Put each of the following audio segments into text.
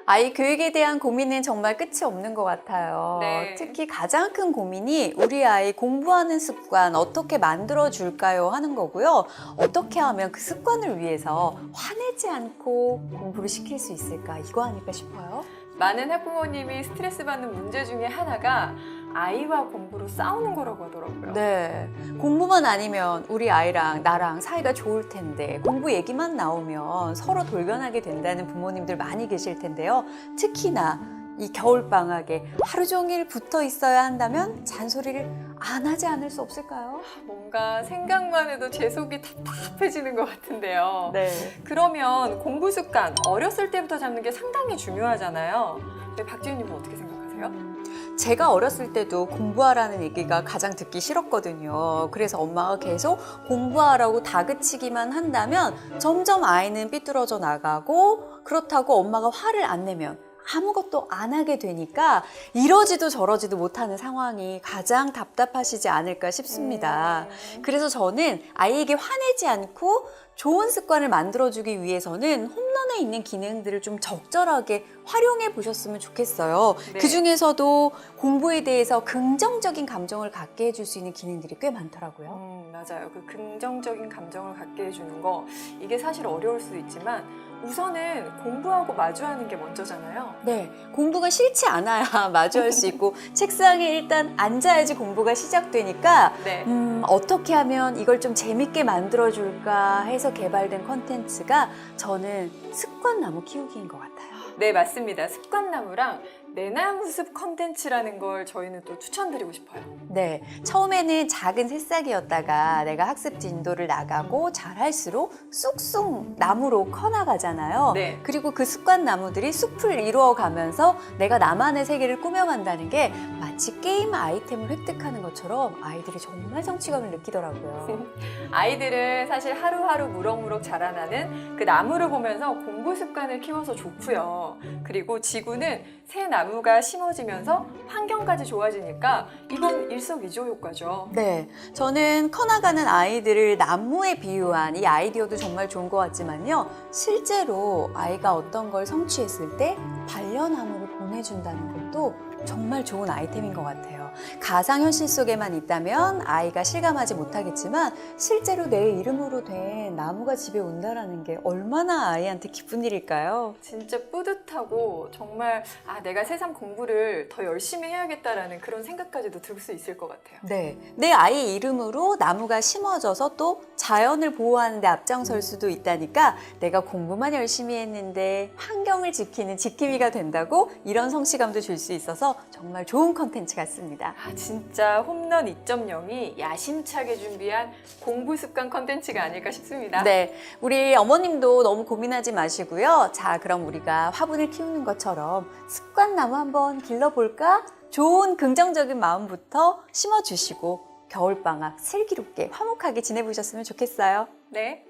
아이 교육에 대한 고민은 정말 끝이 없는 것 같아요. 네. 특히 가장 큰 고민이 우리 아이 공부하는 습관 어떻게 만들어줄까요 하는 거고요. 어떻게 하면 그 습관을 위해서 화내지 않고 공부를 시킬 수 있을까 이거 아닐까 싶어요. 많은 학부모님이 스트레스 받는 문제 중에 하나가 아이와 공부로 싸우는 거라고 하더라고요. 네. 공부만 아니면 우리 아이랑 나랑 사이가 좋을 텐데 공부 얘기만 나오면 서로 돌변하게 된다는 부모님들 많이 계실 텐데요. 특히나 이 겨울방학에 하루 종일 붙어 있어야 한다면 잔소리를 안 하지 않을 수 없을까요? 뭔가 생각만 해도 제 속이 답답해지는 것 같은데요. 네. 그러면 공부 습관 어렸을 때부터 잡는 게 상당히 중요하잖아요. 네, 박지윤님은 어떻게 생각하세요? 제가 어렸을 때도 공부하라는 얘기가 가장 듣기 싫었거든요. 그래서 엄마가 계속 공부하라고 다그치기만 한다면 점점 아이는 삐뚤어져 나가고 그렇다고 엄마가 화를 안 내면 아무것도 안 하게 되니까 이러지도 저러지도 못하는 상황이 가장 답답하시지 않을까 싶습니다. 그래서 저는 아이에게 화내지 않고 좋은 습관을 만들어주기 위해서는 홈런에 있는 기능들을 좀 적절하게 활용해 보셨으면 좋겠어요. 네. 그 중에서도 공부에 대해서 긍정적인 감정을 갖게 해줄 수 있는 기능들이 꽤 많더라고요. 맞아요. 그 긍정적인 감정을 갖게 해주는 거 이게 사실 어려울 수도 있지만 우선은 공부하고 마주하는 게 먼저잖아요. 네, 공부가 싫지 않아야 마주할 수 있고 책상에 일단 앉아야지 공부가 시작되니까 네. 어떻게 하면 이걸 좀 재밌게 만들어줄까 해서 개발된 콘텐츠가 저는 습관나무 키우기인 것 같아요. 네, 맞습니다. 습관나무랑 내나무숲 컨텐츠라는 걸 저희는 또 추천드리고 싶어요. 네, 처음에는 작은 새싹이었다가 내가 학습 진도를 나가고 잘할수록 쑥쑥 나무로 커나가잖아요. 네. 그리고 그 습관 나무들이 숲을 이루어가면서 내가 나만의 세계를 꾸며간다는 게 마치 게임 아이템을 획득하는 것처럼 아이들이 정말 성취감을 느끼더라고요. 아이들은 사실 하루하루 무럭무럭 자라나는 그 나무를 보면서 공부 습관을 키워서 좋고요. 그리고 지구는 새 나무가 심어지면서 환경까지 좋아지니까 이건 일석이조 효과죠. 네, 저는 커나가는 아이들을 나무에 비유한 이 아이디어도 정말 좋은 것 같지만요. 실제로 아이가 어떤 걸 성취했을 때 반려나무를 보내준다는 것도 정말 좋은 아이템인 것 같아요. 가상현실 속에만 있다면 아이가 실감하지 못하겠지만 실제로 내 이름으로 된 나무가 집에 온다는 게 얼마나 아이한테 기쁜 일일까요? 진짜 뿌듯하고 정말 내가 새삼 공부를 더 열심히 해야겠다라는 그런 생각까지도 들 수 있을 것 같아요. 네, 내 아이 이름으로 나무가 심어져서 또 자연을 보호하는 데 앞장설 수도 있다니까 내가 공부만 열심히 했는데 환경을 지키는 지킴이가 된다고 이런 성취감도 줄 수 있어서 정말 좋은 콘텐츠 같습니다. 진짜 홈런 2.0이 야심차게 준비한 공부 습관 컨텐츠가 아닐까 싶습니다. 네, 우리 어머님도 너무 고민하지 마시고요. 자, 그럼 우리가 화분을 키우는 것처럼 습관나무 한번 길러볼까? 좋은 긍정적인 마음부터 심어주시고 겨울방학 슬기롭게 화목하게 지내보셨으면 좋겠어요. 네.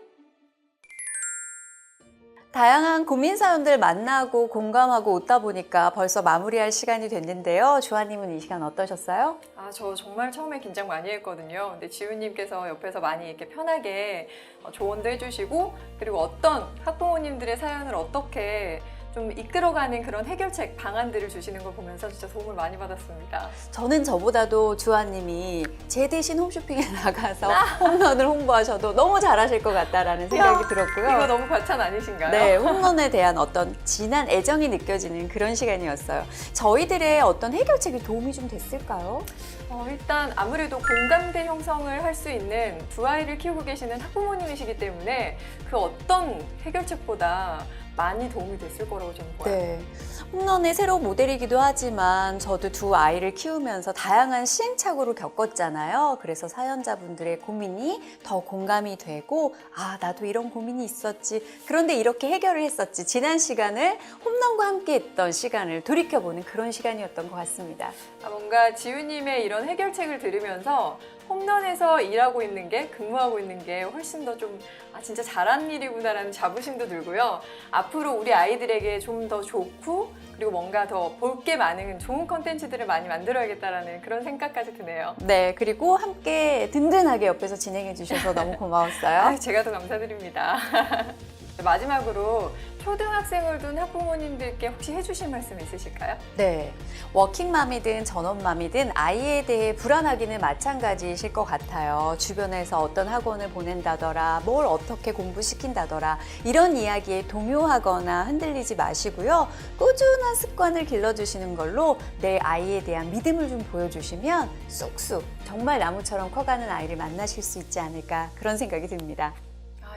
다양한 고민 사연들 만나고 공감하고 웃다 보니까 벌써 마무리할 시간이 됐는데요. 주아님은 이 시간 어떠셨어요? 저 정말 처음에 긴장 많이 했거든요. 근데 지훈님께서 옆에서 많이 이렇게 편하게 조언도 해주시고 그리고 어떤 학부모님들의 사연을 어떻게 좀 이끌어가는 그런 해결책, 방안들을 주시는 걸 보면서 진짜 도움을 많이 받았습니다. 저는 저보다도 주아님이 제 대신 홈쇼핑에 나가서 홈런을 홍보하셔도 너무 잘하실 것 같다라는 생각이 들었고요. 이거 너무 과찬 아니신가요? 네, 홈런에 대한 어떤 진한 애정이 느껴지는 그런 시간이었어요. 저희들의 어떤 해결책이 도움이 좀 됐을까요? 일단 아무래도 공감대 형성을 할 수 있는 두 아이를 키우고 계시는 학부모님이시기 때문에 그 어떤 해결책보다 많이 도움이 됐을 거라고 저는 봐요. 네. 홈런의 새로 모델이기도 하지만 저도 두 아이를 키우면서 다양한 시행착오를 겪었잖아요. 그래서 사연자분들의 고민이 더 공감이 되고 나도 이런 고민이 있었지. 그런데 이렇게 해결을 했었지. 지난 시간을 홈런과 함께 했던 시간을 돌이켜보는 그런 시간이었던 것 같습니다. 뭔가 지우님의 이런 해결책을 들으면서 홈런에서 일하고 있는 게, 근무하고 있는 게 훨씬 더 좀 진짜 잘한 일이구나라는 자부심도 들고요. 앞으로 우리 아이들에게 좀 더 좋고 그리고 뭔가 더 볼 게 많은 좋은 컨텐츠들을 많이 만들어야겠다라는 그런 생각까지 드네요. 네, 그리고 함께 든든하게 옆에서 진행해 주셔서 너무 고마웠어요. 제가 더 감사드립니다. 마지막으로 초등학생을 둔 학부모님들께 혹시 해주실 말씀 있으실까요? 네. 워킹맘이든 전업맘이든 아이에 대해 불안하기는 마찬가지실 것 같아요. 주변에서 어떤 학원을 보낸다더라, 뭘 어떻게 공부시킨다더라, 이런 이야기에 동요하거나 흔들리지 마시고요. 꾸준한 습관을 길러주시는 걸로 내 아이에 대한 믿음을 좀 보여주시면 쑥쑥 정말 나무처럼 커가는 아이를 만나실 수 있지 않을까 그런 생각이 듭니다.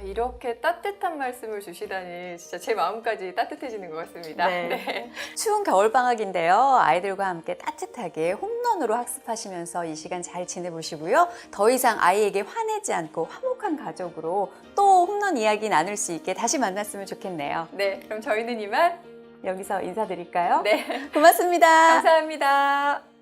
이렇게 따뜻한 말씀을 주시다니 진짜 제 마음까지 따뜻해지는 것 같습니다. 네. 추운 겨울방학인데요. 아이들과 함께 따뜻하게 홈런으로 학습하시면서 이 시간 잘 지내보시고요. 더 이상 아이에게 화내지 않고 화목한 가족으로 또 홈런 이야기 나눌 수 있게 다시 만났으면 좋겠네요. 네, 그럼 저희는 이만 여기서 인사드릴까요? 네, 고맙습니다. 감사합니다.